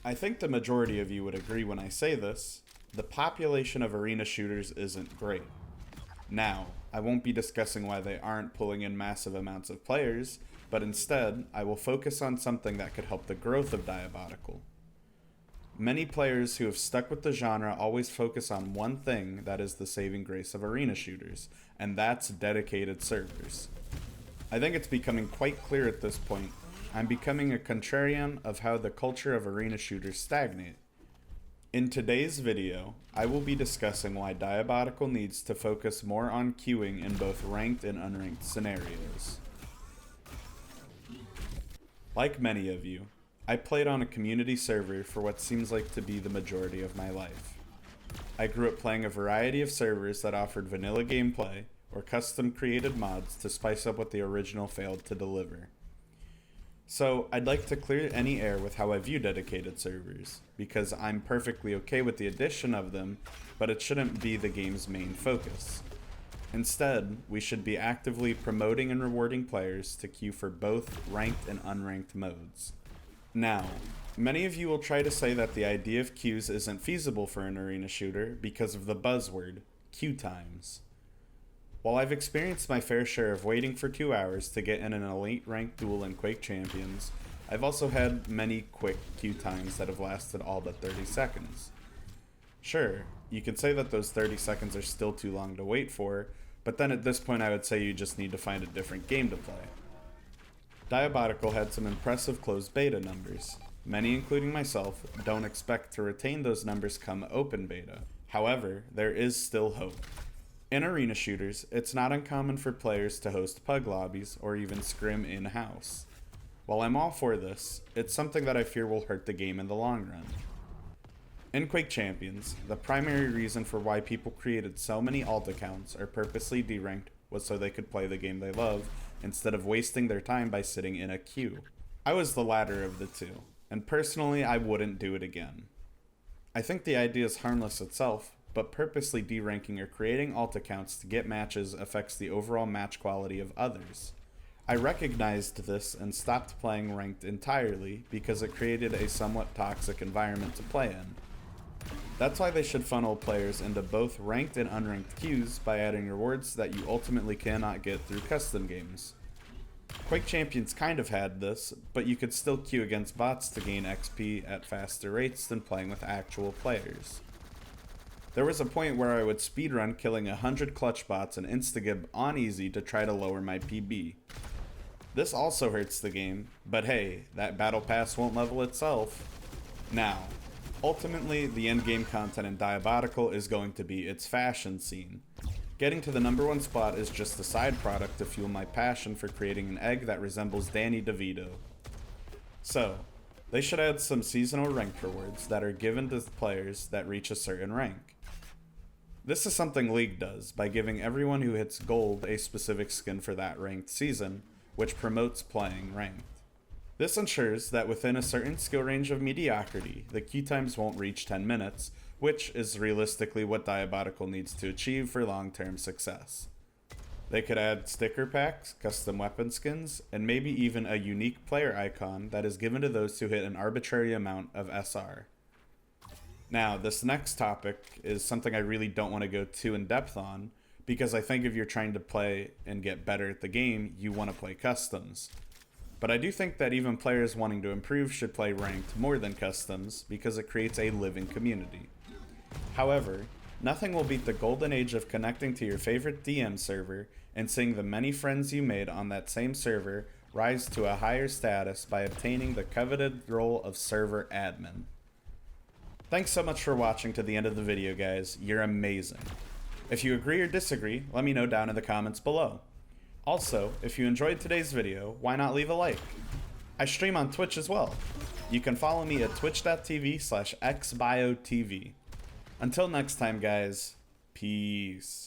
I think the majority of you would agree when I say this. The population of arena shooters isn't great. Now, I won't be discussing why they aren't pulling in massive amounts of players, but instead, I will focus on something that could help the growth of Diabotical. Many players who have stuck with the genre always focus on one thing that is the saving grace of arena shooters, and that's dedicated servers. I think it's becoming quite clear at this point. I'm becoming a contrarian of how the culture of arena shooters stagnate. In today's video, I will be discussing why Diabotical needs to focus more on queuing in both ranked and unranked scenarios. Like many of you, I played on a community server for what seems like to be the majority of my life. I grew up playing a variety of servers that offered vanilla gameplay or custom created mods to spice up what the original failed to deliver. So I'd like to clear any air with how I view dedicated servers, because I'm perfectly okay with the addition of them, but it shouldn't be the game's main focus. Instead, we should be actively promoting and rewarding players to queue for both ranked and unranked modes. Now, many of you will try to say that the idea of queues isn't feasible for an arena shooter because of the buzzword, queue times. While I've experienced my fair share of waiting for 2 hours to get in an elite ranked duel in Quake Champions, I've also had many quick queue times that have lasted all but 30 seconds. Sure, you could say that those 30 seconds are still too long to wait for, but then at this point I would say you just need to find a different game to play. Diabotical had some impressive closed beta numbers. Many, including myself, don't expect to retain those numbers come open beta. However, there is still hope. In arena shooters, it's not uncommon for players to host pug lobbies or even scrim in-house. While I'm all for this, it's something that I fear will hurt the game in the long run. In Quake Champions, the primary reason for why people created so many alt accounts or purposely deranked was so they could play the game they love, instead of wasting their time by sitting in a queue. I was the latter of the two, and personally I wouldn't do it again. I think the idea is harmless itself, but purposely deranking or creating alt accounts to get matches affects the overall match quality of others. I recognized this and stopped playing ranked entirely because it created a somewhat toxic environment to play in. That's why they should funnel players into both ranked and unranked queues by adding rewards that you ultimately cannot get through custom games. Quake Champions kind of had this, but you could still queue against bots to gain XP at faster rates than playing with actual players. There was a point where I would speedrun killing 100 clutch bots and instagib on easy to try to lower my PB. This also hurts the game, but hey, that battle pass won't level itself. Now, ultimately, the endgame content in Diabotical is going to be its fashion scene. Getting to the #1 spot is just a side product to fuel my passion for creating an egg that resembles Danny DeVito. So, they should add some seasonal ranked rewards that are given to players that reach a certain rank. This is something League does by giving everyone who hits gold a specific skin for that ranked season, which promotes playing ranked. This ensures that within a certain skill range of mediocrity, the queue times won't reach 10 minutes, which is realistically what Diabotical needs to achieve for long-term success. They could add sticker packs, custom weapon skins, and maybe even a unique player icon that is given to those who hit an arbitrary amount of SR. Now, this next topic is something I really don't want to go too in depth on, because I think if you're trying to play and get better at the game, you want to play customs. But I do think that even players wanting to improve should play ranked more than customs, because it creates a living community. However, nothing will beat the golden age of connecting to your favorite DM server and seeing the many friends you made on that same server rise to a higher status by obtaining the coveted role of server admin. Thanks so much for watching to the end of the video, guys. You're amazing. If you agree or disagree, let me know down in the comments below. Also, if you enjoyed today's video, why not leave a like? I stream on Twitch as well. You can follow me at twitch.tv/xbiotv. Until next time, guys, peace.